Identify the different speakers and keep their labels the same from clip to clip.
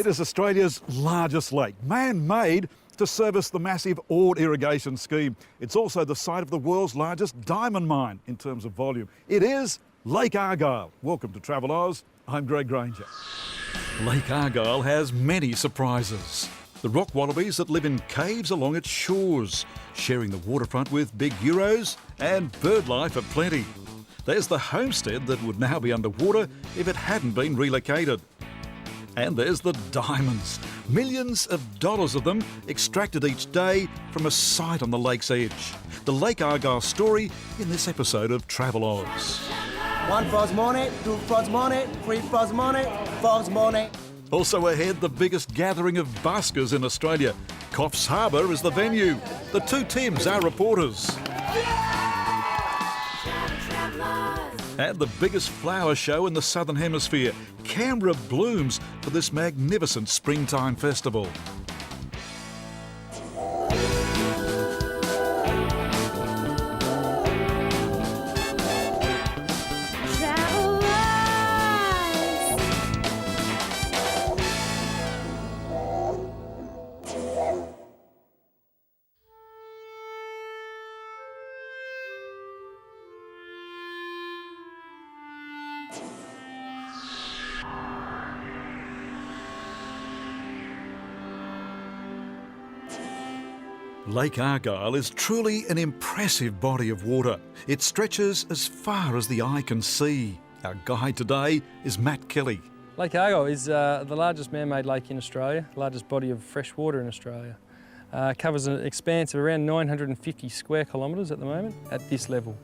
Speaker 1: is Australia's largest lake, man-made to service the massive Ord irrigation scheme. It's also the site of the world's largest diamond mine in terms of volume. It is Lake Argyle. Welcome to Travel Oz. I'm Grainger. Lake Argyle has many surprises. The rock wallabies that live in caves along its shores, sharing the waterfront with big Euros and bird life aplenty. There's the homestead that would now be underwater if it hadn't been relocated. And there's the diamonds. Millions of dollars of them extracted each day from a site on the lake's edge. The Lake Argyle story in this episode of Travel Oz.
Speaker 2: 1 frost morning, 2 frost morning, 3 frost morning, 4 frost morning.
Speaker 1: Also ahead, the biggest gathering of buskers in Australia. Coffs Harbour is the venue. The two Tims are reporters. And the biggest flower show in the Southern Hemisphere. Canberra blooms for this magnificent springtime festival. Lake Argyle is truly an impressive body of water. It stretches as far as the eye can see. Our guide today is Matt Kelly.
Speaker 3: Lake Argyle is the largest man-made lake in Australia, largest body of fresh water in Australia. Covers an expanse of around 950 square kilometres at the moment at this level.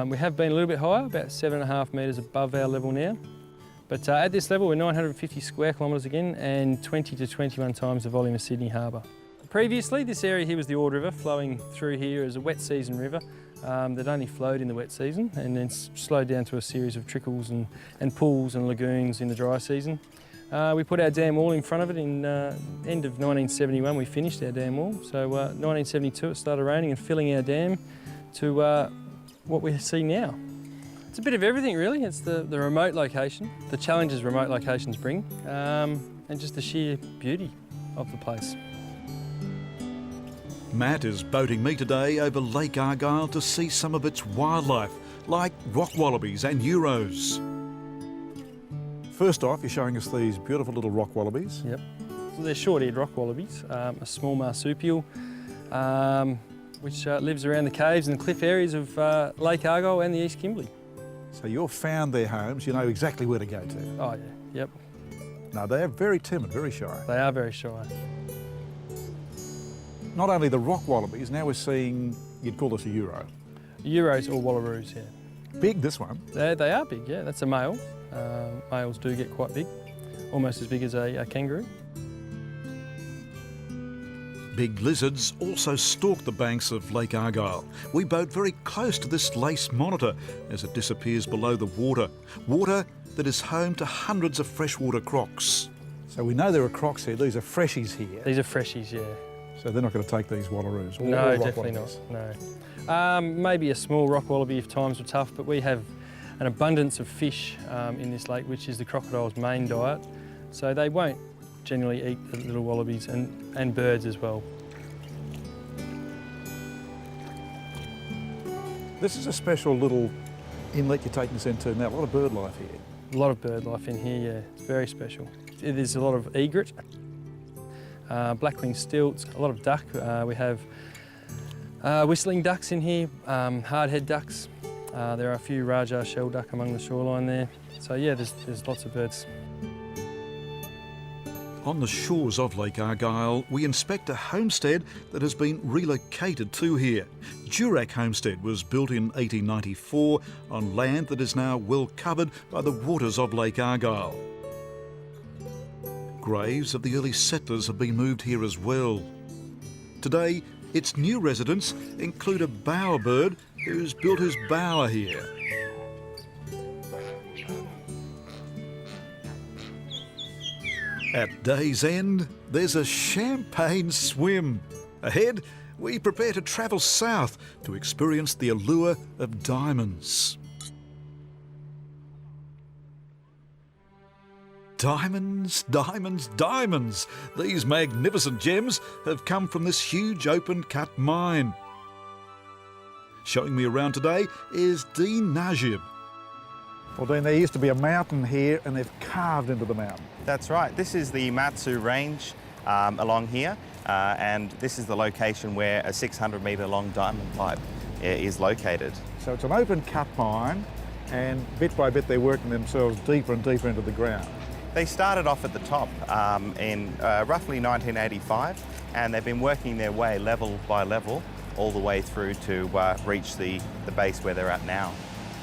Speaker 3: We have been a little bit higher, about 7.5 metres above our level now. But at this level we're 950 square kilometres again and 20 to 21 times the volume of Sydney Harbour. Previously, this area here was the Ord River, flowing through here as a wet season river that only flowed in the wet season and then slowed down to a series of trickles and pools and lagoons in the dry season. We put our dam wall in front of it in end of 1971. We finished our dam wall. So 1972 it started raining and filling our dam to what we see now. It's a bit of everything really. It's the remote location, the challenges remote locations bring, and just the sheer beauty of the place.
Speaker 1: Matt is boating me today over Lake Argyle to see some of its wildlife, like rock wallabies and Euros. First off, you're showing us these beautiful little rock wallabies.
Speaker 3: Yep. So they're short-eared rock wallabies, a small marsupial, which lives around the caves and the cliff areas of Lake Argyle and the East Kimberley.
Speaker 1: So you've found their homes, you know exactly where to go to.
Speaker 3: Oh yeah, yep.
Speaker 1: No, they're very timid, very shy.
Speaker 3: They are very shy.
Speaker 1: Not only the rock wallabies, now we're seeing, you'd call this a Euro.
Speaker 3: Euros or wallaroos, yeah.
Speaker 1: Big, this one.
Speaker 3: They are big, yeah. That's a male. Males do get quite big, almost as big as a kangaroo.
Speaker 1: Big lizards also stalk the banks of Lake Argyle. We boat very close to this lace monitor as it disappears below the water. Water that is home to hundreds of freshwater crocs. So we know there are crocs here. These are freshies here.
Speaker 3: These are freshies, yeah.
Speaker 1: So they're not going to take these wallaroos?
Speaker 3: No, definitely not, no. Maybe a small rock wallaby if times were tough, but we have an abundance of fish in this lake, which is the crocodile's main diet. So they won't generally eat the little wallabies and birds as well.
Speaker 1: This is a special little inlet you're taking us into now. A lot of bird life here.
Speaker 3: A lot of bird life in here, yeah. It's very special. There's a lot of egret, black-winged stilts, a lot of duck. We have whistling ducks in here, hardhead ducks. There are a few Rajah shell duck among the shoreline there. So yeah, there's lots of birds.
Speaker 1: On the shores of Lake Argyle, we inspect a homestead that has been relocated to here. Durack Homestead was built in 1894 on land that is now well covered by the waters of Lake Argyle. Graves of the early settlers have been moved here as well. Today, its new residents include a bowerbird who's built his bower here. At day's end, there's a champagne swim. Ahead, we prepare to travel south to experience the allure of diamonds. Diamonds, diamonds, diamonds. These magnificent gems have come from this huge open-cut mine. Showing me around today is Dean Najib. Well, Dean, there used to be a mountain here and they've carved into the mountain.
Speaker 4: That's right. This is the Matsu Range along here, and this is the location where a 600-metre long diamond pipe is located.
Speaker 1: So it's an open-cut mine, and bit by bit they're working themselves deeper and deeper into the ground.
Speaker 4: They started off at the top in roughly 1985, and they've been working their way level by level all the way through to reach the base where they're at now.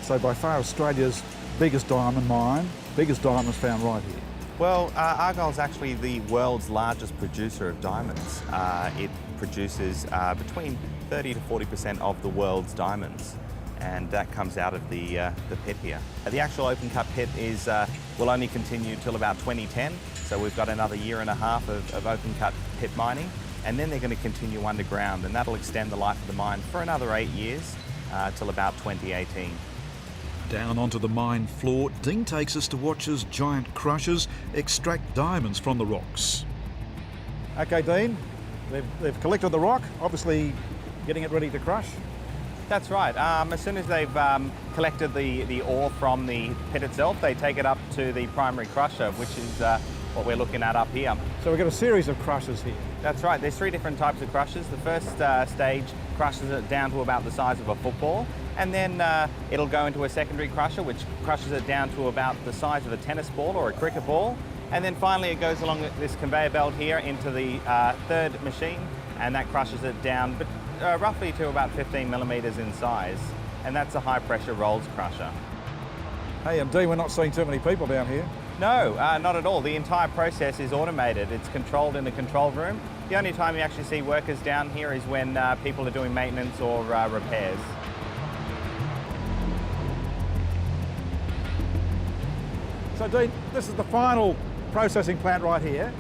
Speaker 1: So by far Australia's biggest diamond mine, biggest diamonds found right here.
Speaker 4: Well, Argyle is actually the world's largest producer of diamonds. It produces between 30 to 40% of the world's diamonds, and that comes out of the pit here. The actual open cut pit will only continue till about 2010, so we've got another year and a half of open cut pit mining, and then they're going to continue underground, and that'll extend the life of the mine for another 8 years till about 2018.
Speaker 1: Down onto the mine floor, Dean takes us to watch as giant crushers extract diamonds from the rocks. Okay, Dean, they've collected the rock, obviously getting it ready to crush.
Speaker 4: That's right. As soon as they've collected the ore from the pit itself, they take it up to the primary crusher, which is what we're looking at up here.
Speaker 1: So we've got a series of crushers here.
Speaker 4: That's right. There's 3 different types of crushers. The first stage crushes it down to about the size of a football, and then it'll go into a secondary crusher, which crushes it down to about the size of a tennis ball or a cricket ball. And then finally it goes along this conveyor belt here into the third machine, and that crushes it down roughly to about 15 millimetres in size. And that's a high pressure rolls crusher.
Speaker 1: Hey, Dean, we're not seeing too many people down here.
Speaker 4: No, not at all. The entire process is automated. It's controlled in the control room. The only time you actually see workers down here is when people are doing maintenance or repairs.
Speaker 1: So Dean, this is the final processing plant right here.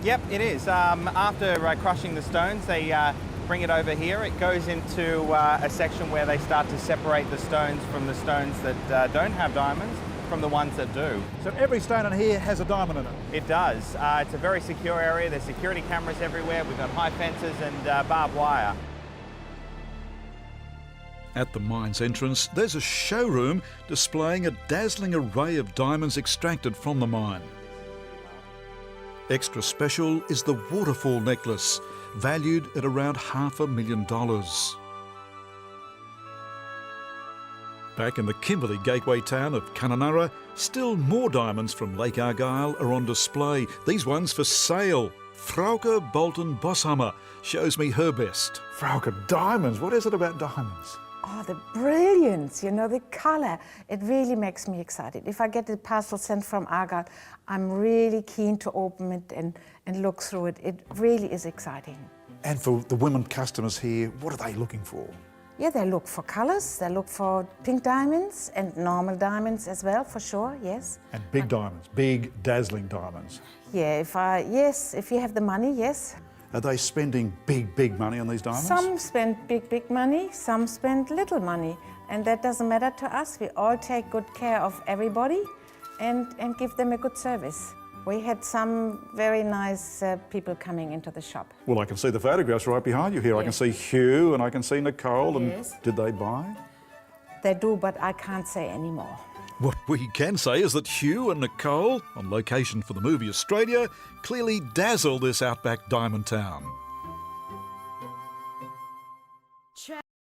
Speaker 4: Yep, it is. After crushing the stones, they bring it over here. It goes into a section where they start to separate the stones from the stones that don't have diamonds from the ones that do.
Speaker 1: So every stone in here has a diamond in it?
Speaker 4: It does. It's a very secure area. There's security cameras everywhere. We've got high fences and barbed wire.
Speaker 1: At the mine's entrance, there's a showroom displaying a dazzling array of diamonds extracted from the mine. Extra special is the waterfall necklace, valued at around $500,000. Back in the Kimberley gateway town of Kununurra, still more diamonds from Lake Argyle are on display. These ones for sale. Frauke Bolton-Bosshammer shows me her best. Frauke, diamonds, what is it about diamonds?
Speaker 5: Oh, the brilliance, you know, the colour. It really makes me excited. If I get a parcel sent from Argyle, I'm really keen to open it and look through it. It really is exciting.
Speaker 1: And for the women customers here, what are they looking for?
Speaker 5: Yeah, they look for colours, they look for pink diamonds and normal diamonds as well, for sure, yes.
Speaker 1: And big diamonds, big dazzling diamonds.
Speaker 5: Yeah, if you have the money, yes.
Speaker 1: Are they spending big money on these diamonds?
Speaker 5: Some spend big money, some spend little money, and that doesn't matter to us. We all take good care of everybody and give them a good service. We had some very nice people coming into the shop.
Speaker 1: Well, I can see the photographs right behind you here.
Speaker 5: Yes.
Speaker 1: I can see Hugh and I can see Nicole.
Speaker 5: Yes.
Speaker 1: And did they buy?
Speaker 5: They do, but I can't say anymore.
Speaker 1: What we can say is that Hugh and Nicole, on location for the movie Australia, clearly dazzle this outback diamond town.